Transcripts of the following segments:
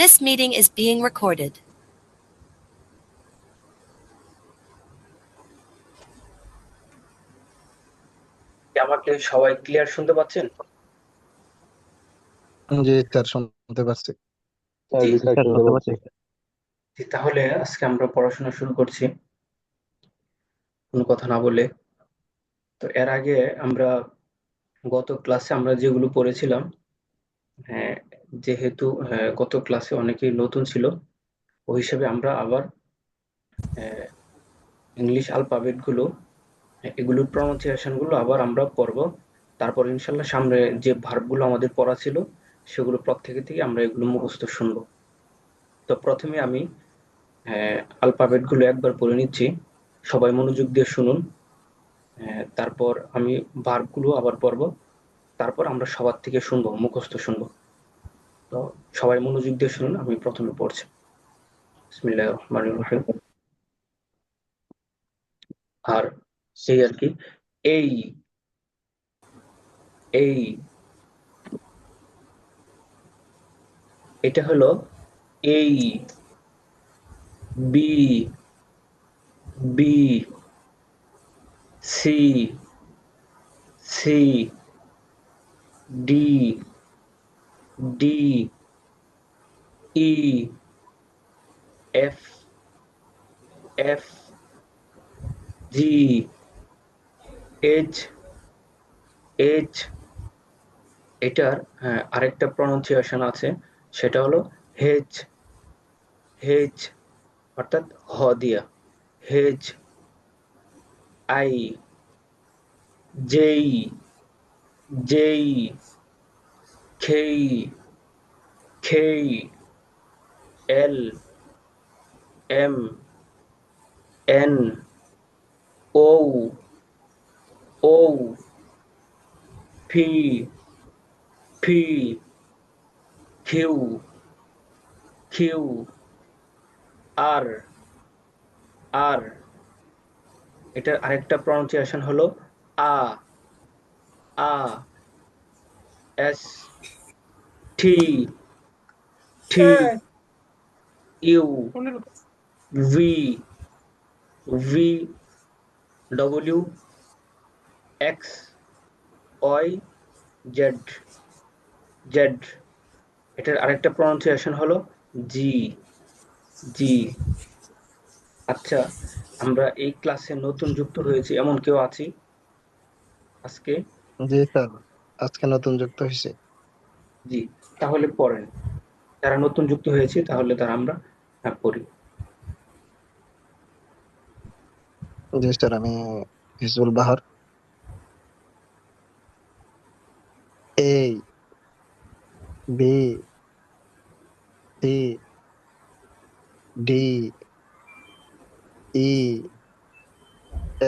This meeting is being recorded. আমাকে সবাই clear শুনতে পাচ্ছেন? জি স্যার, শুনতে পাচ্ছি। জি জি স্যার, শুনতে পাচ্ছি। জি, তাহলে আজকে আমরা পড়াশোনা শুরু করছি কোনো কথা না বলে। তো এর আগে আমরা গত ক্লাসে আমরা যেগুলো পড়েছিলাম, হ্যাঁ, যেহেতু গত ক্লাসে অনেকেই নতুন ছিল, ওই হিসেবে আমরা আবার ইংলিশ অ্যালফাবেট গুলো, এগুলোর প্রনাউন্সিয়েশন গুলো আবার আমরা পড়বো। তারপর ইনশাল্লাহ সামনে যে ভার্ব গুলো আমাদের পড়া ছিল সেগুলো প্রত্যেকে থেকে আমরা এগুলো মুখস্থ শুনবো। তো প্রথমে আমি অ্যালফাবেট গুলো একবার পড়ে নিচ্ছি, সবাই মনোযোগ দিয়ে শুনুন। তারপর আমি ভার্ব গুলো আবার পড়বো, তারপর আমরা সবার থেকে শুনবো, মুখস্থ শুনবো। তো সবাই মনোযোগ দিয়ে শুনুন, আমি প্রথমে পড়ছি। বিসমিল্লাহির রহমানির রহিম। আর সেই আর কি, এই এই এটা হলো এই, B, B, C, C, D, D, E, F, F, G, H, H. এটার আরেকটা প্রনাউন্সিয়েশন আছে, সেটা হলো হেজ, হেজ, অর্থাৎ হ দিয়া, H. I, J, J, K, K, L, M, N, O, O, P, P, Q, Q, R, R. এটার আরেকটা প্রনাউন্সিয়েশন হলো R, R, S, T, T, U, V, V, W, X, Y, Z, Z. এটার আরেকটা pronunciation হলো জি, জি। আচ্ছা, আমরা এই ক্লাসে নতুন যুক্ত হয়েছি এমন কেউ আছি আজকে? জি স্যার, আজকে নতুন যুক্ত হয়েছে। জি, তাহলে পড়েন। যারা নতুন যুক্ত হয়েছে তাহলে তারা আমরা পড়ি। জি স্যার, আমি Hizbul Bahar. A, B, C, D, E,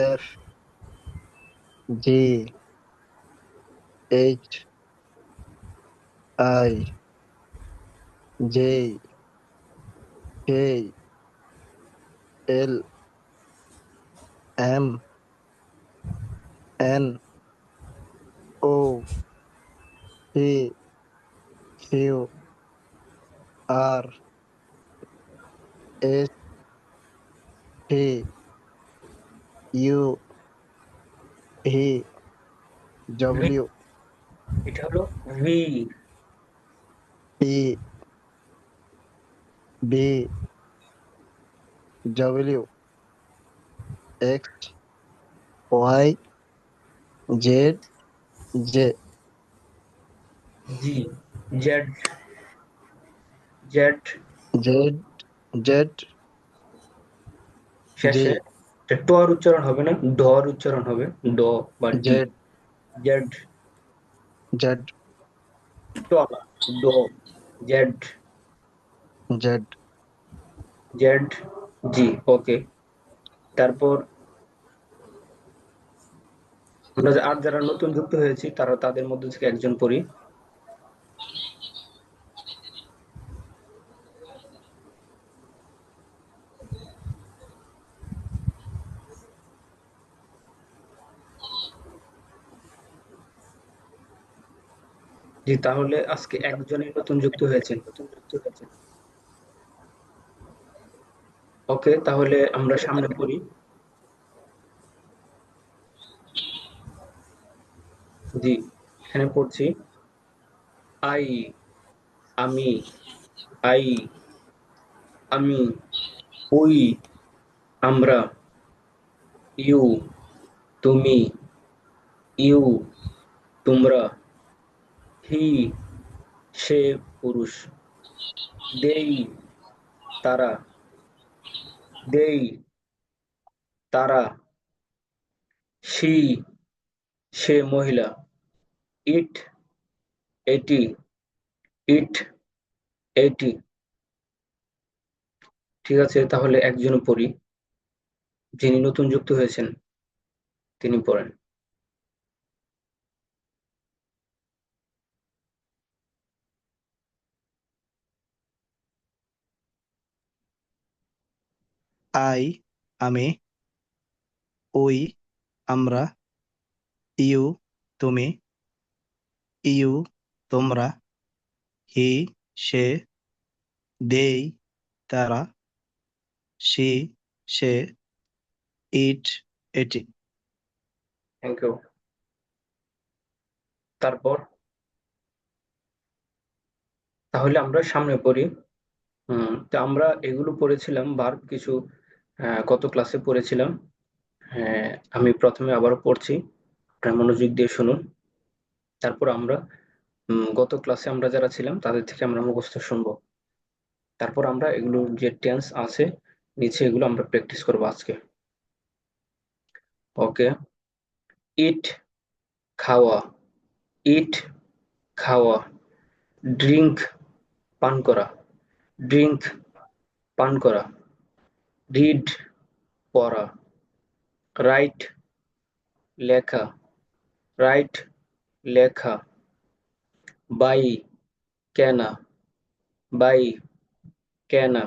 F, G, H, I, J, K, L, M, N, O, P, Q, R, S, T, U, V, V, W, এটা হলো V, P, B, W, X, Y, Z, J, G, Z, Z. Z, Z, G, শেষে টর উচ্চারণ হবে না, ডর উচ্চারণ হবে, ড বা ডি। জেড, জেড, জেড, ট না, ড, জেড, জেড, জেড, জি। ওকে, তারপর আমরা আর যারা নতুন যুক্ত হয়েছি তারা তাদের মধ্যে থেকে একজন পড়ি। জি, তাহলে আজকে একজনই নতুন যুক্ত হয়েছেন। ওকে, তাহলে আমরা সামনে পড়ি। জি, এখানে পড়ছি আই, আমি, আই, আমি, উই, আমরা, ইউ, তুমি, ইউ, তোমরা, হি, সে পুরুষ, দেই, তারা, দেই, তারা, সি, সে মহিলা, ইট, এটি, ইট, এটি। ঠিক আছে, তাহলে একজন পড়ি, যিনি নতুন যুক্ত হয়েছেন তিনি পড়েন। আই আমি, ওই আমরা, ইউ তুমি, ইউ তোমরা, হি সে, দেই তারা, সি সে, ইট এটি। Thank you. তারপর তাহলে আমরা সামনে পড়ি। তো আমরা এগুলো পড়েছিলাম, ভার্ব কিছু গত ক্লাসে পড়েছিলাম। হ্যাঁ, আমি প্রথমে আবারও পড়ছি, আপনারা মনোযোগ দিয়ে শুনুন। তারপর আমরা গত ক্লাসে আমরা যারা ছিলাম তাদের থেকে আমরা মুখস্থ শুনবো। তারপর আমরা এগুলোর যে টেন্স আছে নিচে এগুলো আমরা প্র্যাকটিস করবো আজকে। ওকে, ইট খাওয়া, ইট খাওয়া, ড্রিঙ্ক পান করা, ড্রিঙ্ক পান করা, রিড পড়া, রাইট লেখা, রাইট লেখা, বাই কেনা, বাই কেনা,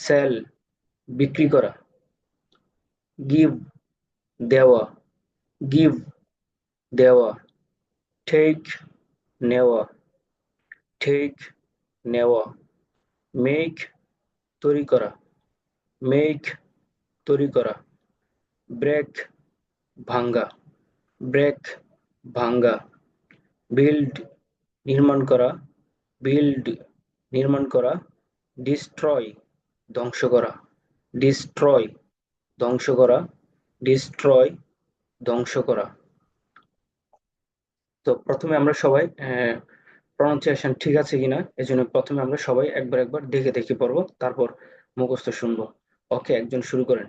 সেল বিক্রি করা, গিভ দেওয়া, গিভ দেওয়া, টেক নেওয়া, টেক নেওয়া, মেক তৈরি করা, মেক তৈরি করা, ব্রেক ভাঙ্গা, ব্রেক ভাঙ্গা, বিল্ড নির্মাণ করা, বিল্ড নির্মাণ করা, ডিস্ট্রয় ধ্বংস করা, ডিস্ট্রয় ধ্বংস করা, ডিস্ট্রয় ধ্বংস করা। তো প্রথমে আমরা সবাই প্রনাউন্সিয়েশন ঠিক আছে কিনা এজন্য প্রথমে আমরা সবাই একবার একবার দেখে দেখে পড়বো, তারপর মুখস্থ শুনবো। ওকে, একজন শুরু করেন।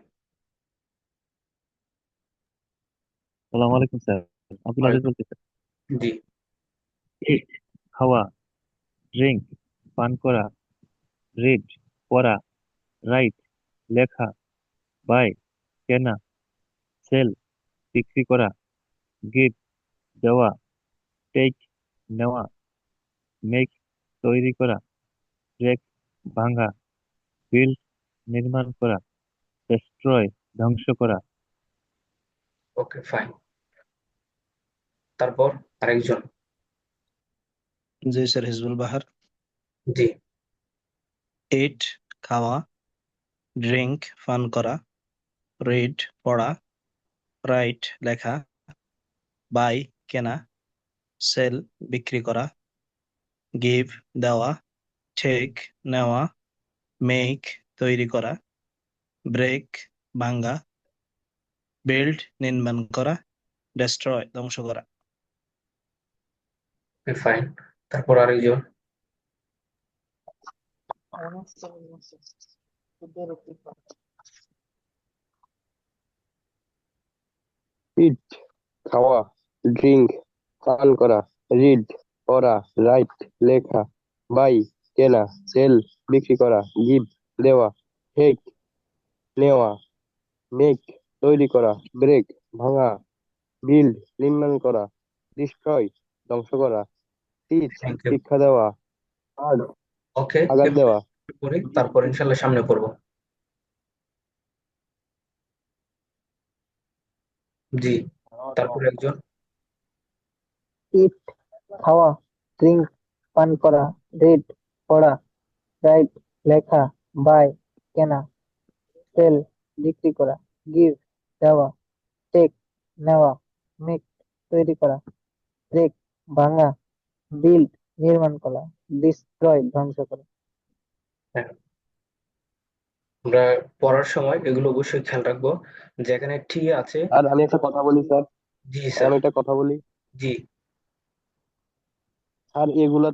সালাম আলাইকুম স্যার, আব্দুল আজিজ বলতেছি। জি, ইট খাওয়া, ড্রিঙ্ক পান করা, রিড পড়া, রাইট লেখা, বাই কেনা, সেল বিক্রি করা, গিভ দেওয়া, টেক নেওয়া, মেক তৈরি করা, ব্রেক ভাঙা, বিল্ড নির্মাণ করা, ডেস্ট্রয় ধ্বংস করা। Okay fine. তারপর আরেকজন। জি স্যার, হিজবুল বাহার। জি, ইট খাওয়া, ড্রিঙ্ক পান করা, রিড পড়া, রাইট লেখা, বাই কেনা, সেল বিক্রি করা, গিভ দেওয়া, টেক নেওয়া, মেক তৈরি করা, ব্রেক ভাঙ্গা, বিল্ড নির্মাণ করা, ডেস্ট্রয় ধ্বংস করা। Okay fine. তারপর আরেকজন। ইট খাওয়া, ড্রিঙ্ক পান করা, রিড পড়া, রাইট লেখা, বাই কেনা, সেল বিক্রি করা, গিভ দেওয়া, টেক নেওয়া, মেক তৈরি করা, ব্রেক ভাঙা, বিল্ড নির্মাণ করা, ডিস্ট্রয় ধ্বংস করা, টিচ থ্যাংক ইউ। শিক্ষা দেওয়া, আর্ট ওকে, আঘাত দেওয়া। পরে তারপর ইনশাল্লাহ সামনে পড়বো। জি, তারপর একজন। ইট খাওয়া, ড্রিঙ্ক পান করা, রিড পড়া, রাইট লেখা, বাই কেনা, সেল বিক্রি করা, গিভ দেওয়া, টেক নেওয়া, মেক তৈরি করা, ব্রেক ভাঙা, বিল্ড নির্মাণ করা, ডিস্ট্রয় ধ্বংস করা। হ্যাঁ, আমরা পড়ার সময় এগুলো অবশ্যই খেয়াল রাখবো। যেখানে টি আছে, আর আমি একটা কথা বলি স্যার, জি আর স্যার, আমি একটা কথা বলি, জি আর এগুলা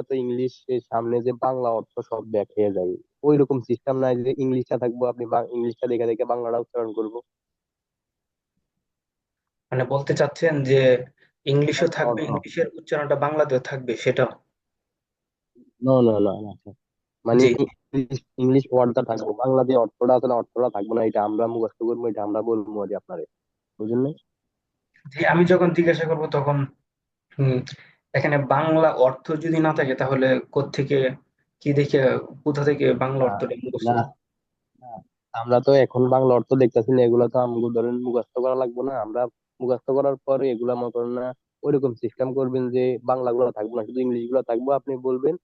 তো ইংলিশ এর সামনে যে বাংলা অর্থ সব ব্যাখ্যা যায়, ওই রকম সিস্টেম নাই যে ইংলিশটা থাকবো আপনি ইংলিশটা দেখে দেখে বাংলাটা উচ্চারণ করবো। মানে বলতে চাচ্ছেন যে ইংলিশও বাংলা থাকবে, অর্থ, ইংলিশের উচ্চারণটা বাংলাতেও থাকবে সেটা? না না না না sir। মানে জি ইংলিশ ওয়ার্ডটা থাকবো, বাংলা যে অর্থটা আছে না, অর্থটা থাকবো না, এটা আমরা মুখস্থ করবো, এটা আমরা বলবো আর কি আপনারে, বুঝলেন না? জি, আমি যখন জিজ্ঞাসা করব তখন হুম, এখানে বাংলা অর্থ যদি না থাকে তাহলে কোত্থেকে কি দেখে, কোথা থেকে বাংলা না অর্থটা মুখস্থ না করব? না। আমরা তো এখন বাংলা অর্থ দেখতেছি না, এগুলা তো আমগো ধরেন মুখস্থ করা লাগবে না, আমরা মুখস্থ করার পরে এগুলা মনে করেন না ওইরকম সিস্টেম করবেন যে বাংলা গুলো থাকবো না, শুধু ইংলিশ গুলো থাকবো, আপনি বলবেন,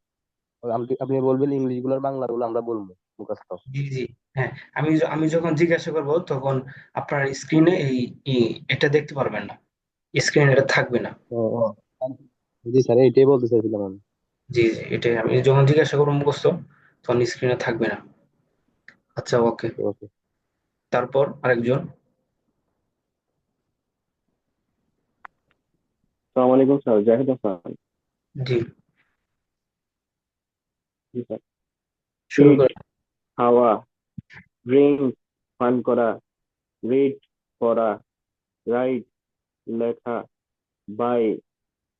আপনি বলবেন ইংলিশ গুলোর বাংলা গুলো আমরা বলবো মুখস্থ। জি জি, হ্যাঁ, আমি যখন জিজ্ঞাসা করব তখন আপনার স্ক্রিনে এটা দেখতে পারবেন না, স্ক্রিনে এটা থাকবে না। ও ও, জি স্যার, এইটাই বলতে চাইছিলাম আমি। জি জি, এটাই, আমি যখন জিজ্ঞাসা করবো মুখস্থ তখন স্ক্রিনে থাকবে না। আচ্ছা, ওকে। ওকে ওকে। তারপর আরেকজন। আসসালামু আলাইকুম স্যার, জাহিদ হাসান। জি, জি স্যার। শুরু ইট করে। খাওয়া, ড্রিঙ্ক পান করা, রিড পড়া, রাইট লেখা, বাই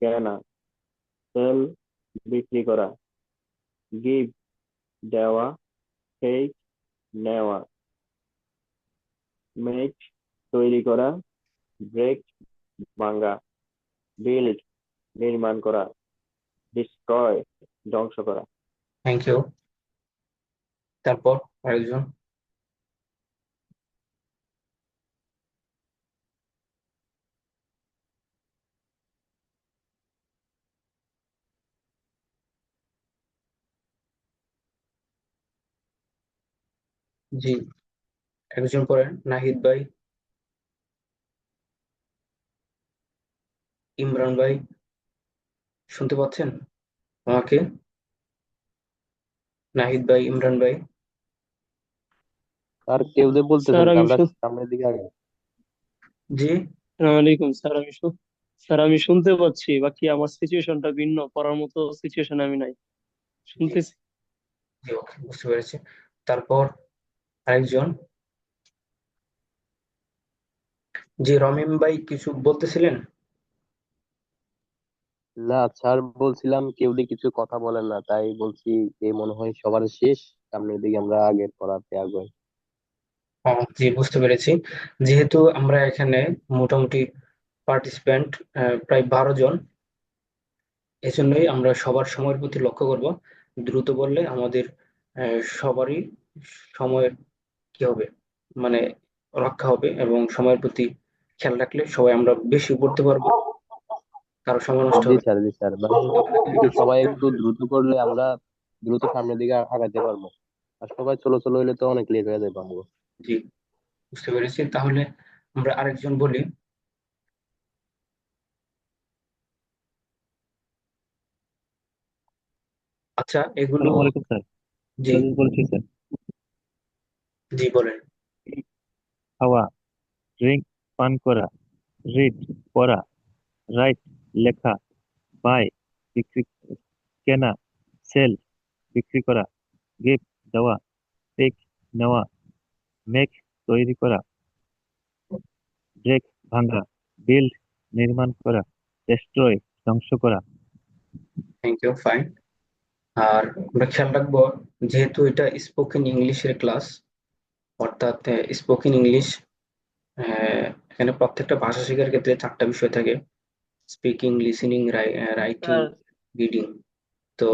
কেনা, সেল বিক্রি করা, গিভ দেওয়া, টেক নেওয়া, মেক তৈরি করা, ব্রেক ভাঙা, বিল্ড নির্মাণ করা, ডিস্ট্রয় ধ্বংস করা। Thank you. তারপর আরেকজন। জি, একজন করেন, নাহিদ ভাই, ইমরান ভাই, শুনতে পাচ্ছেন আমাকে? নাহিদ ভাই, ইমরান ভাই। আর কেউ যে স্যার বলতেছেন আমি আমরা সামনের দিকে আগে। জি আসসালামু আলাইকুম স্যার, স্যার আমি শুনতে পাচ্ছি, বাকি আমার সিচুয়েশনটা ভিন্ন, পড়ার মতো সিচুয়েশন আমি নাই, জি শুনতেছি। জি, ওকে, বুঝতে পেরেছি। তারপর আরেকজন। জি, রমিম ভাই কিছু বলতেছিলেন? না স্যার, বলছিলাম কেউ দিয়ে কিছু কথা বলেন না, তাই বলছি যে মনে হয় সবার শেষ, সামনের দিকে আমরা আগের পড়াতে আগাই। জি, বুঝতে পেরেছি। যেহেতু আমরা এখানে মোটামুটি পার্টিসিপেন্ট প্রায় 12 জন, এজন্যই আমরা সবার সময়ের প্রতি লক্ষ্য করব। দ্রুত বললে আমাদের সবারই সময়ের কি হবে, মানে রক্ষা হবে, এবং সময়ের প্রতি খেয়াল রাখলে সবাই আমরা বেশি পড়তে পারবো, কারো সময় নষ্ট জি হবে না। স্যার, জি স্যার, মানে একটু সবাই একটু দ্রুত করলে আমরা দ্রুত সামনের দিকে আগাতে পারবো, আর সবাই চলো চলো হইলে তো অনেক লেট হয়ে যাবে আমাকে। জি, বুঝতে পেরেছি। তাহলে আমরা আরেকজন বলি। আচ্ছা, এগুলো। আসসালামু আলাইকুম স্যার, জি বলছি স্যার। জি, বলেন। খাওয়া, ড্রিঙ্ক পান করা, রিড পড়া, রাইট লেখা, বাই বিক্রি কেনা, সেল বিক্রি করা, গিভ দেওয়া, টেক নেওয়া, মেক তৈরি করা, ব্রেক ভাঙা, বিল্ড নির্মাণ করা, ডেস্ট্রয় ধ্বংস করা। Thank you, fine. আর আমরা খেয়াল রাখবো, যেহেতু এটা স্পোকেন ইংলিশের ক্লাস, অর্থাৎ স্পোকেন ইংলিশ, এখানে প্রত্যেকটা ভাষা শেখার ক্ষেত্রে 4টা বিষয় থাকে: speaking, listening, writing, sir reading. তো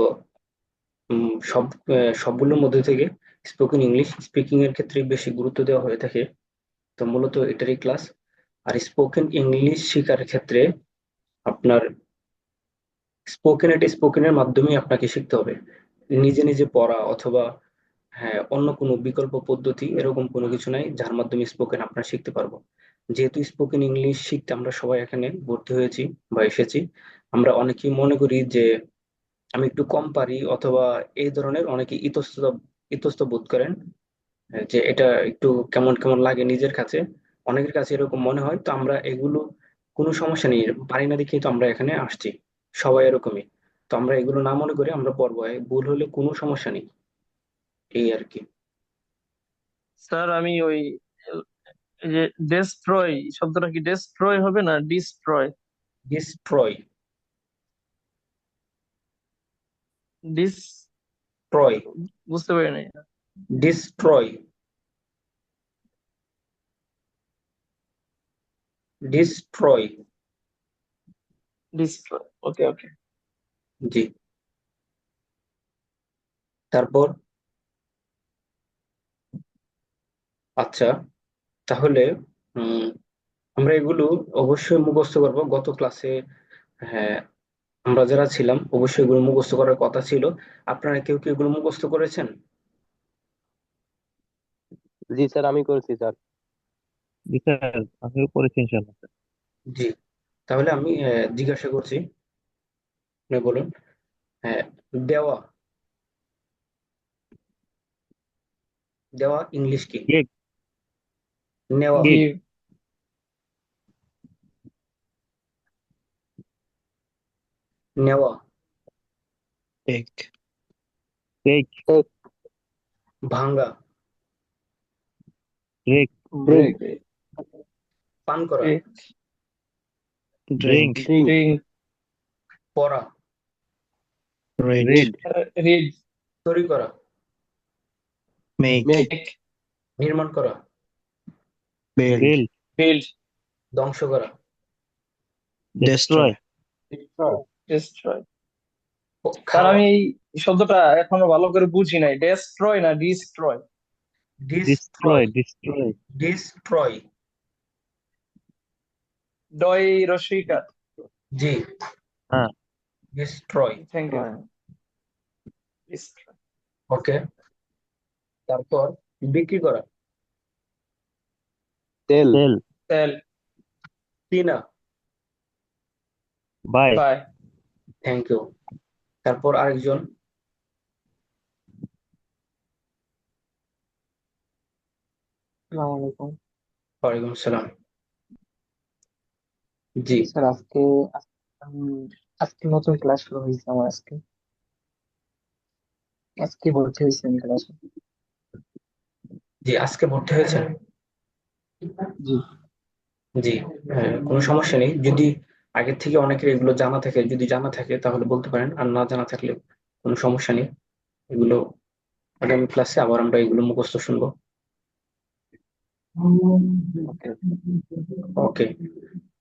সবগুলোর মধ্যে থেকে স্পোকেন ইংলিশ স্পিকিং এর ক্ষেত্রে বেশি গুরুত্ব দেওয়া হয়ে থাকে। তো মূলত এটারই ক্লাস। আর স্পোকেন ইংলিশ শেখার ক্ষেত্রে আপনার স্পোকেনের মাধ্যমেই আপনাকে শিখতে হবে। নিজে নিজে পড়া অথবা হ্যাঁ, অন্য কোনো বিকল্প পদ্ধতি এরকম কোনো কিছু নাই যার মাধ্যমে স্পোকেন আমরা শিখতে পারবো। যেহেতু স্পোকেন ইংলিশ শিখতে আমরা সবাই এখানে ভর্তি হয়েছি বা এসেছি, আমরা অনেকেই মনে করি যে আমি একটু কম পারি, অথবা এই ধরনের অনেকে ইতস্তত বোধ করেন, যে এটা একটু কেমন কেমন লাগে নিজের কাছে। অনেকের কাছে এরকম মনে হয়, তো আমরা এগুলো কোনো সমস্যা নেই, পারি না দেখেই তো আমরা এখানে আসছি, সবাই এরকমই। তো আমরা এগুলো না মনে করে আমরা পড়বো, ভুল হলে কোনো সমস্যা নেই, এই আর কি। স্যার আমি ওই এই যে ডেস্ট্রয় শব্দটা কি ডেস্ট্রয় হবে না ডিস্ট্রয়? ডিস্ট্রয়। Dish Troy. বুঝতে পারি নাই। ডিস্ট্রয়। ডিস্ট্রয়। ডিস্ট্রয়, ওকে ওকে। জি। তারপর আচ্ছা, তাহলে উম আমরা এগুলো অবশ্যই মুখস্থ করব গত ক্লাসে। হ্যাঁ, আমরা যারা ছিলাম অবশ্যই এগুলো মুখস্থ করার কথা ছিল। আপনারা কেউ কি এগুলো মুখস্থ করেছেন? জি স্যার, আমি করছি স্যার। জি স্যার, আমিও করেছি ইনশাল্লাহ স্যার। জি। তাহলে আমি জিজ্ঞাসা করছি, আপনি বলুন। হ্যাঁ, দেওয়া। দেওয়া ইংলিশ কি? গিভ। নেওয়া। গিভ। গিভ। নেওয়া। Take, take. টেক। ভাঙ্গা। ব্রেক। ব্রেক। ব্রেক। পান করা। Break. Drink, drink. Drink. Drink. পড়া। Read, read. রিড। তৈরি করা। Make, make. মেক। নির্মাণ করা। Build, build. বিল্ড। ধ্বংস করা। Destroy. Destroy, destroy. Destroy. Sir খাওয়া। আমি এই শব্দটা এখনো ভালো করে বুঝি নাই, ডেস্ট্রয় না destroy? Destroy. Destroy. Destroy. Destroy. ডয় রসিকার। জি। হ্যাঁ। Destroy. Thank you. Destroy. Okay. তারপর বিক্রি করা। তেল। সেল। সেল। কিনা। বাই। বাই। Thank you. তারপর আরেকজন। আসসালামু আলাইকুম ওয়ালাইকুম আসসালাম। জি। স্যার। আজকে নতুন ক্লাস শুরু হয়েছে আমার। আজকে ভর্তি হয়েছে আমি ক্লাসে। জি, আজকে ভর্তি হয়েছেন? জি। জি। হ্যাঁ, কোনো সমস্যা নেই। যদি আগের থেকে অনেকের এগুলো জানা থাকে, যদি জানা থাকে তাহলে বলতে পারেন, আর না জানা থাকলে কোনো সমস্যা নেই। এগুলো আগামী ক্লাসে আবার আমরা এগুলো মুখস্থ শুনবো। ওকে। ওকে।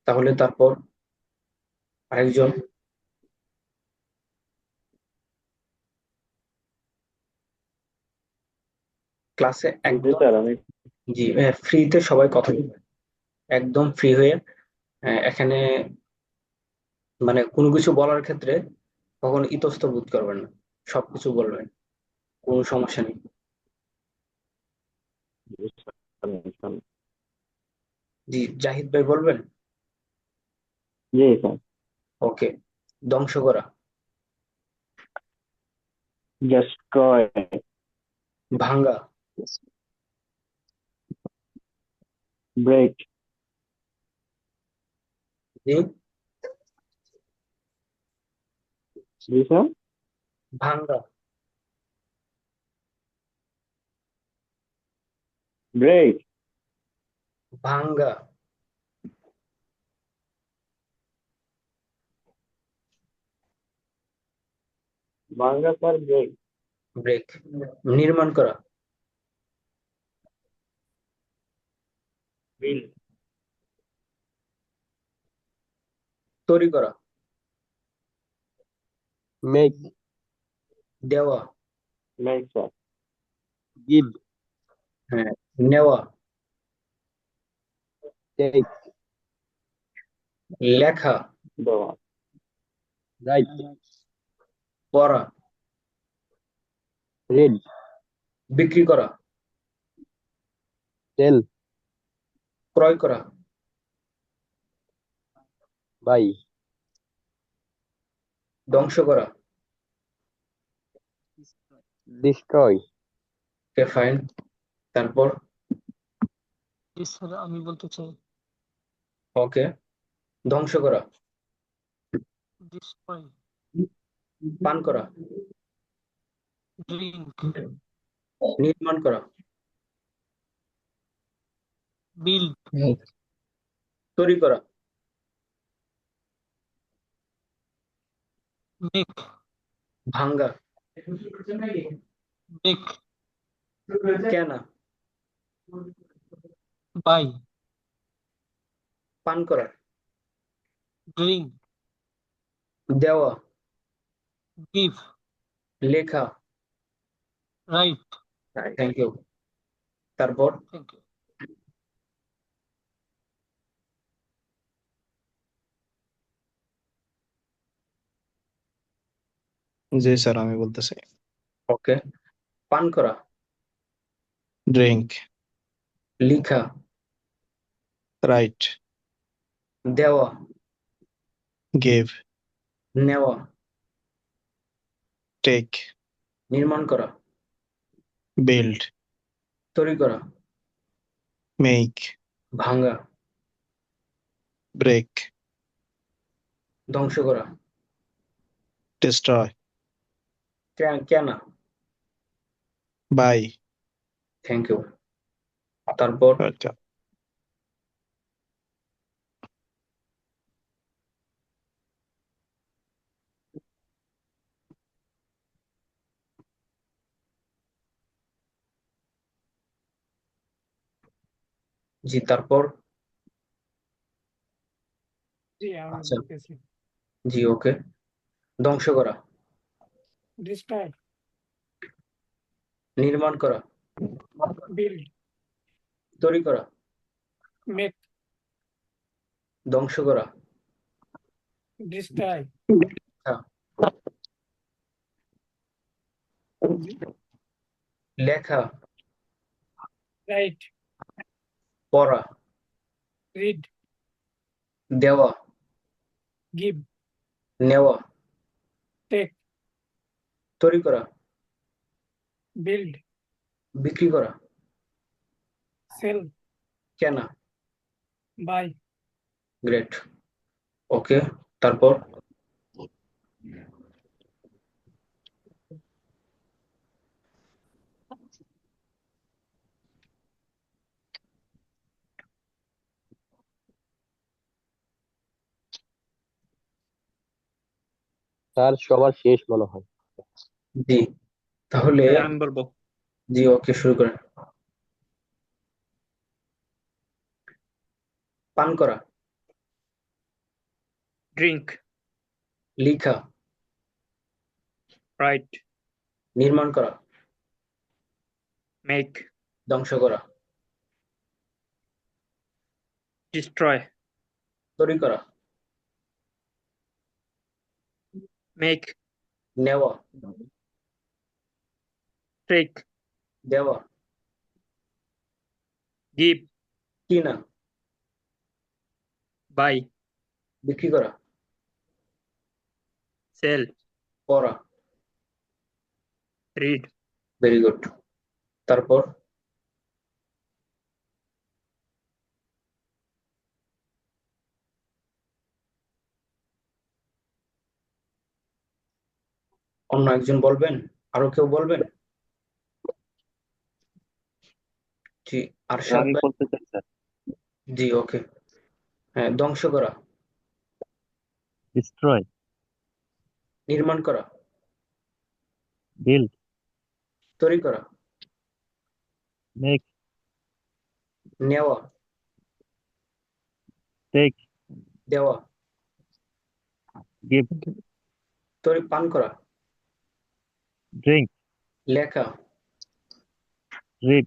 তাহলে তারপর আরেকজন। ক্লাসে জি একদম। স্যার, আমি জি, ফ্রিতে সবাই কথা বলবেন, একদম ফ্রি হয়ে। এখানে মানে কোনো কিছু বলার ক্ষেত্রে কখনো ইতস্ত বোধ করবেন না, সবকিছু বলবেন, কোনো সমস্যা নেই। জি স্যার, ইনশাল্লাহ। জি, জাহিদ ভাই বলবেন। জি স্যার। ওকে। ধ্বংস করা। ডেস্ট্রয়। ভাঙ্গা। ব্রেক। জি। জি স্যার। ভাঙ্গা। ব্রেক। ভাঙ্গা। ভাঙ্গা স্যার, ব্রেক। ব্রেক। নির্মাণ করা। বিল্ড। তৈরি করা। মেক। দেওয়া। Make sir. গিভ। হ্যাঁ। নেওয়া। টেক। লেখা। দেওয়া। রাইট। পড়া। রিড। বিক্রি করা, সেল, ক্রয় করা, বাই, ধ্বংস করা। Destroy, okay fine. তারপর জি স্যার আমি বলতে চাই ওকে, ধ্বংস করা, ডিস্ট্রয়, পান করা, ড্রিঙ্ক, নির্মাণ করা, বিল্ড, তৈরি করা, মেক, ভাঙ্গা, মেক, কেনা, বাই, পান করা, ড্রিঙ্ক, দেওয়া, গিভ, লেখা। রাইট। Thank you. তারপর থ্যাংক ইউ। জি স্যার আমি বলতেছি। ওকে, পান করা, ড্রিঙ্ক, লিখা, রাইট, দেওয়া, গিভ, নেওয়া, টেক, নির্মাণ করা, বিল্ড, তৈরি করা, মেক, ভাঙ্গা, ব্রেক, ধ্বংস করা, ডিস্ট্রয়, কেনা। বাই। Thank you. তারপর জি, তারপর জি আমি আচ্ছা, বলতেছি জি ওকে, ধ্বংস করা, ডিস্ট্রয়, নির্মাণ করা, বিল্ড, তৈরি করা, মেক, ধ্বংস করা, ডিস্ট্রয়, লেখা, রাইট, পড়া, রিড, দেওয়া, গিভ, নেওয়া, টেক, তৈরি করা, বিল্ড, বিক্রি করা, সেল, কেনা। বাই। গ্রেট। ওকে, তারপর স্যার সবার শেষ মনে হয়। জি, তাহলে আমি বলবো জি ওকে, শুরু করেন। পান করা, ড্রিঙ্ক, লিখা, রাইট, নির্মাণ করা, মেক, ধ্বংস করা, ডিস্ট্রয়, তৈরি করা, মেক, নেওয়া, টেক, দেওয়া, গিভ, কিনা, বাই, বিক্রি করা, সেল, পড়া। রিড। Very good. তারপর অন্য একজন বলবেন, আরো কেউ বলবেন? জি, আরশাদ আমি ভাই। বলতে চাই স্যার, জি ওকে, হ্যাঁ, ধ্বংস করা, ডিস্ট্রয়, নির্মাণ করা, বিল্ড, তৈরি করা, মেক, নেওয়া, টেক, দেওয়া, গিভ, তৈরি, পান করা, ড্রিঙ্ক, লেখা, রিড,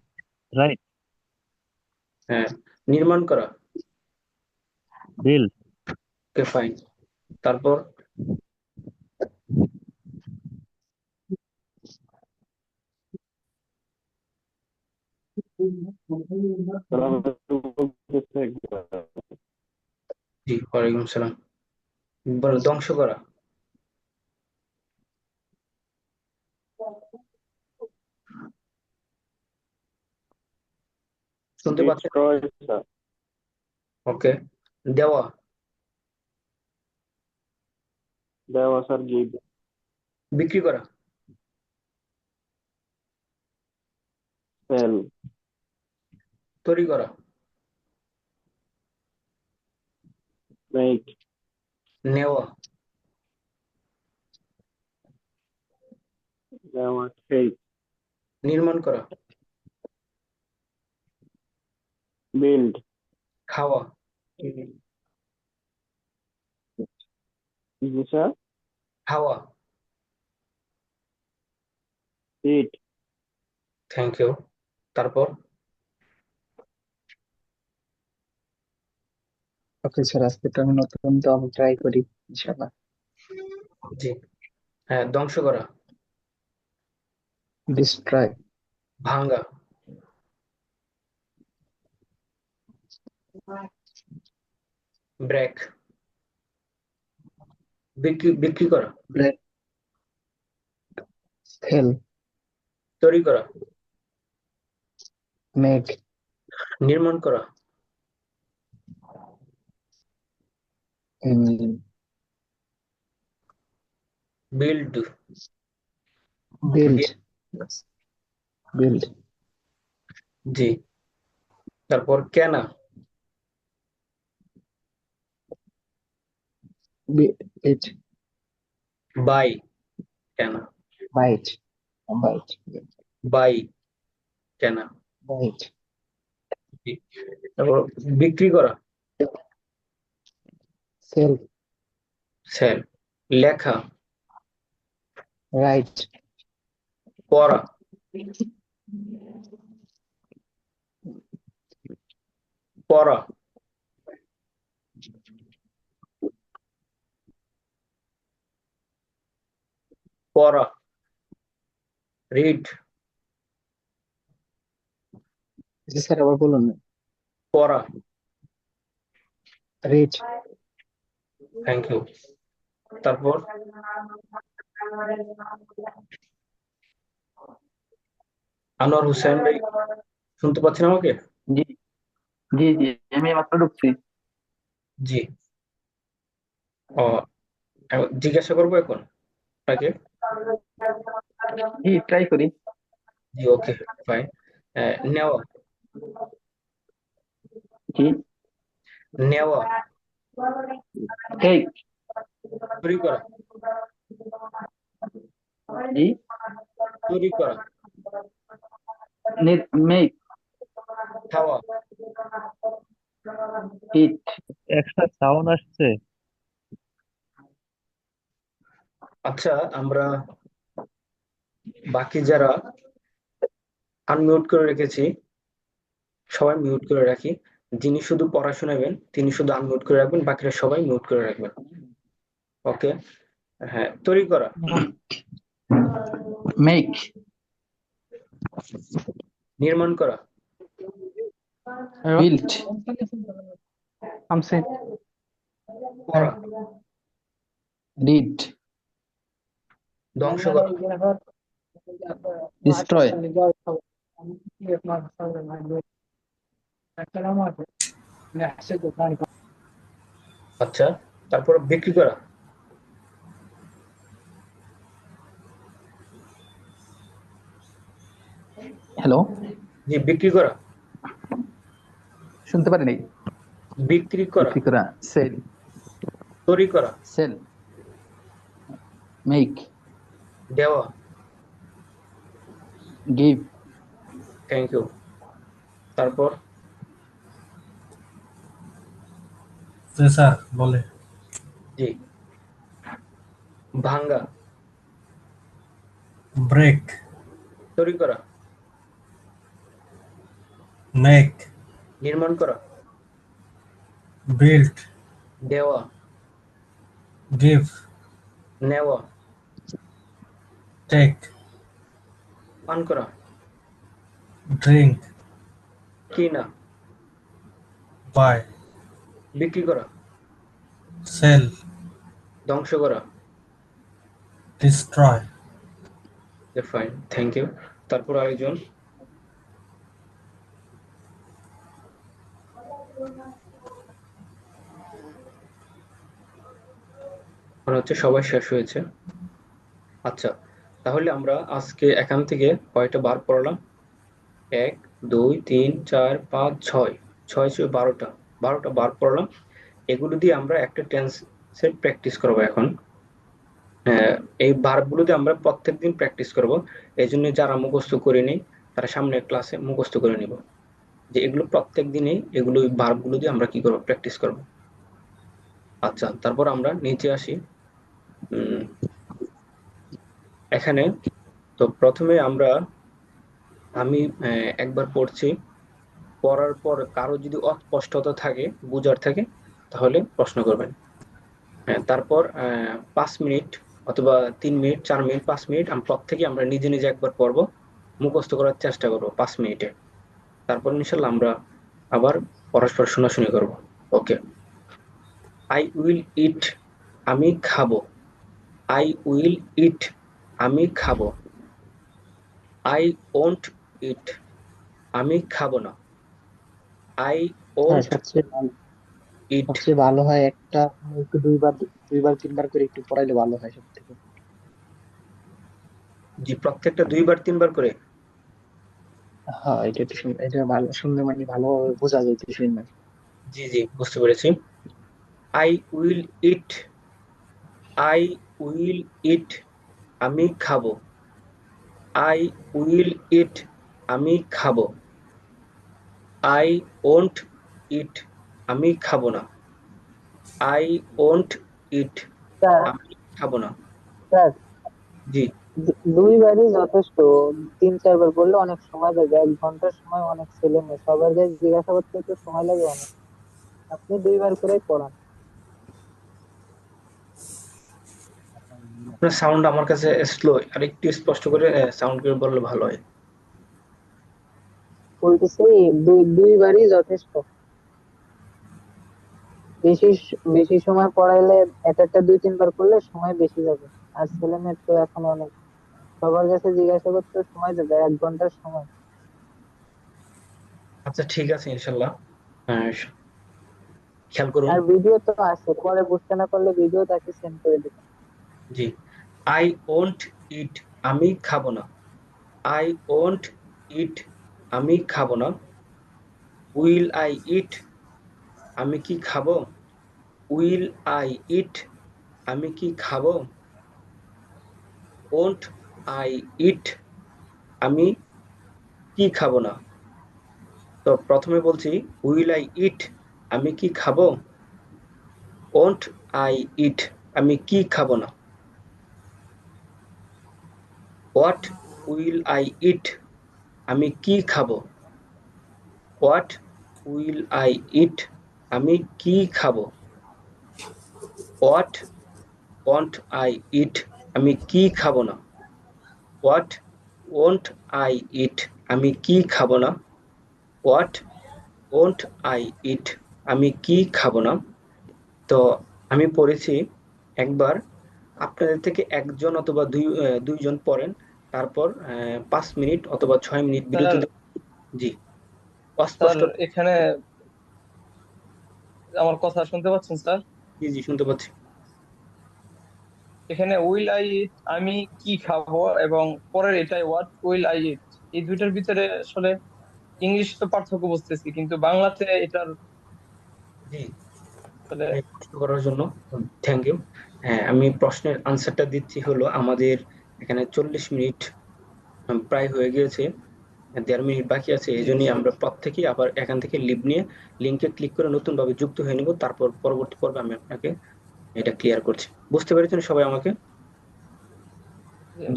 রাইট, হ্যাঁ, নির্মাণ করা। Build, okay fine. তারপর সালাম বলতেছে একবার। জি, ওয়ালাইকুম সালাম। বলো, ধ্বংস করা। শুনতে পাচ্ছেন? Destroy, sir. ওকে। দেওয়া। There was a give. বিক্রি করা। Sell. তৈরি করা। Make. নেওয়া। There was take. নির্মাণ করা। Build. খাওয়া। জি স্যার। খাওয়া। Eat. Thank you. তারপর? ওকে স্যার, আজকে তো আমি নতুন, তো আমি ট্রাই করি ইনশাআল্লাহ। জি। হ্যাঁ, ধ্বংস করা। ডিস্ট্রয়। ভাঙা। ব্রেক। বিক্রি করা। ব্রেক। সেল। তৈরি করা। মেক। নির্মাণ করা। বিল্ড। বিল্ড। বিল্ড। জি। তারপর কেনা। ইট। বাই। কেনা। বাইট। বাইট। বাই। কেনা। বাইট। জি। তারপর বিক্রি করা। সেল। সেল। লেখা। রাইট। পড়া। পড়া। পড়া। রিড। জি স্যার, আবার বলুন না। পড়া। রিড। Thank you. তারপর? আনোয়ার হোসেন ভাই, শুনতে পাচ্ছেন আমাকে? জি জি জি, আমি মাত্র ঢুকছি। জি। ও, জিজ্ঞাসা করবো এখন আপনাকে? জি, ট্রাই করি। জি, ওকে, ফাইন। নেওয়া। জি। নেওয়া। টেক। তৈরি করা। জি। তৈরি করা। মেক। খাওয়া। ইট। এক্সট্রা সাউন্ড আসছে। আচ্ছা, আমরা বাকি যারা আনমিউট করে রেখেছি সবাই মিউট করে রাখি। যিনি শুধু পড়া শোনাবেন তিনি শুধু আনমিউট করে রাখবেন, বাকিরা সবাই মিউট করে রাখবেন। ওকে। হ্যাঁ, তৈরি করা। মেক। নির্মাণ করা। বিল্ড। পড়া। রিড। ধ্বংস করা। ডিস্ট্রয়। আচ্ছা, তারপর বিক্রি করা। হ্যালো, জি, বিক্রি করা। শুনতে পারিনি। বিক্রি করা। বিক্রি করা। সেল। তৈরি করা। সেল। মেক। দেওয়া। গিভ। Thank you. তারপর? স্যার বলে। জি। ভাঙ্গা। ব্রেক। তৈরি করা। মেক। নির্মাণ করা। বিল্ড। দেওয়া। গিভ। নেওয়া। টেক। পান করা। ড্রিঙ্ক। কি না? বাই, বিক্রি করা, সেল, ধ্বংস করা। Destroy, fine, thank you. তারপর আরেকজন। মনে হচ্ছে সবাই শেষ হয়েছে। আচ্ছা, তাহলে আমরা আজকে এখান থেকে কয়টা বার পড়লাম? 1 2 3 4 5 6, 6 12টা 12টা বার পড়লাম। এগুলো দিয়ে আমরা একটা টেন্সের প্র্যাকটিস করবো এখন। এই ভার্বগুলো দিয়ে আমরা প্রত্যেকদিন প্র্যাকটিস করব। এই জন্য যারা মুখস্থ করেনি তারা সামনের ক্লাসে মুখস্থ করে নিব, যে এগুলো প্রত্যেক দিনই এগুলো ভার্বগুলো দিয়ে আমরা কি করব, প্র্যাকটিস করব। আচ্ছা, তারপর আমরা নিচে আসি। এখানে তো প্রথমে আমি একবার পড়ছি, পড়ার পর কারো যদি অস্পষ্টতা থাকে, বুঝার থাকে, তাহলে প্রশ্ন করবেন। তারপর 5 মিনিট অথবা 3 মিনিট 4 মিনিট 5 মিনিট প্রত্যেকে আমরা নিজে নিজে একবার পড়বো, মুখস্থ করার চেষ্টা করবো 5 মিনিটে। তারপর ইনশাল্লাহ আমরা আবার পরস্পর শোনাশুনি করব। ওকে। আই উইল ইট, আমি খাবো। আই উইল ইট, আমি খাবো। আই ওন্ট ইট, আমি খাবো না। আই হ্যাঁ, ওন্ট ইট। সবচেয়ে ভালো হয় একটা একটু দুইবার তিনবার করে একটু পড়াইলে ভালো হয় সব থেকে। জি, প্রত্যেকটা 2বার 3বার করে। হ্যাঁ, এটা ভালো শুনলে মানে ভালোভাবে বোঝা যাইতে শুনলে। জি জি, বুঝতে পেরেছি। I will eat, I will eat, আমি খাবো। আই উইল ইট, আমি খাবো। আই ওন্ট ইট, আমি খাবো না। আই ওন্ট ইট, স্যার আমি খাবো না। স্যার জি, দুইবারই যথেষ্ট। 3-4 বার পড়লে অনেক সময় লাগে, 1 ঘন্টার সময় অনেক ছেলে মেয়ে সবার কাছে জিজ্ঞাসা করতে তো সময় লাগে অনেক। আপনি 2বার করেই পড়ান। আপনার সাউন্ড আমার কাছে স্লো, আর একটু স্পষ্ট করে সাউন্ড করে বললে ভালো হয়। বলতেছি দুইবারই যথেষ্ট। বেশি বেশি সময় পড়াইলে এক একটা 2-3 বার করলে সময় বেশি যাবে। আর ছেলে মেয়ের তো এখন অনেক, সবার কাছে জিজ্ঞাসা করতে সময় যাবে 1 ঘন্টার সময়। আচ্ছা, ঠিক আছে, ইনশাল্লাহ। খেয়াল করুন। আর ভিডিও তো আছে, পরে বুঝতে না পারলে ভিডিও তাকে সেন্ড করে দেবেন। জি, আই ওন্ট ইট, আমি খাবো না। আই ওন্ট ইট, আমি খাবো না। উইল আই ইট, আমি কি খাবো। উইল আই ইট, আমি কি খাবো। ওন্ট আই ইট, আমি কি খাবো না। তো প্রথমে বলছি উইল আই ইট, আমি কি খাবো। ওন্ট আই ইট, আমি কি খাবো না। হোয়াট উইল আই ইট, আমি কি খাবো। হোয়াট উইল আই ইট, আমি কি খাবো। হোয়াট ওন্ট আই ইট, আমি কি খাবো না। হোয়াট ওন্ট আই ইট, আমি কি খাবো না। হোয়াট ওন্ট আই ইট, আমি কি খাবো না। তো আমি পড়েছি একবার, আপনাদের থেকে একজন অথবা দুইজন পড়েন, তারপর 5 মিনিট অথবা 6 মিনিট বিরতি স্যার, দেন। জি, স্যার অস্পষ্ট। এখানে আমার কথা শুনতে পাচ্ছেন স্যার? জি জি, শুনতে পাচ্ছি। এখানে উইল আই ইট, আমি কি খাবো, এবং পরের এটাই হোয়াট উইল আই ইট, এই দুইটার ভিতরে আসলে ইংলিশ তো পার্থক্য বুঝতেছি, কিন্তু বাংলাতে এটার জি, আসলে প্রশ্ন করার জন্য থ্যাংক ইউ। হ্যাঁ, আমি প্রশ্নের আনসারটা দিচ্ছি হলো, আমাদের এখানে 40 মিনিট প্রায় হয়ে গিয়েছে, 1.5 মিনিট বাকি আছে। এই জন্যই আমরা প্রত্যেকেই আবার এখান থেকে লিভ নিয়ে লিঙ্কে ক্লিক করে নতুন ভাবে যুক্ত হয়ে নিব। তারপর পরবর্তী পর্বে আমি আপনাকে এটা ক্লিয়ার করছি। বুঝতে পেরেছেন সবাই আমাকে?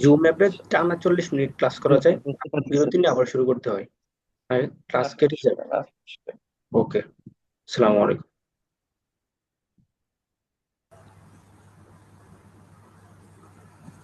জুম অ্যাপে টানা 40 মিনিট ক্লাস করা যায়, বুঝতে পারছি বিরতি নিয়ে আবার শুরু করতে হয়, ক্লাস কেটে যায়। ওকে, আসসালামু আলাইকুম।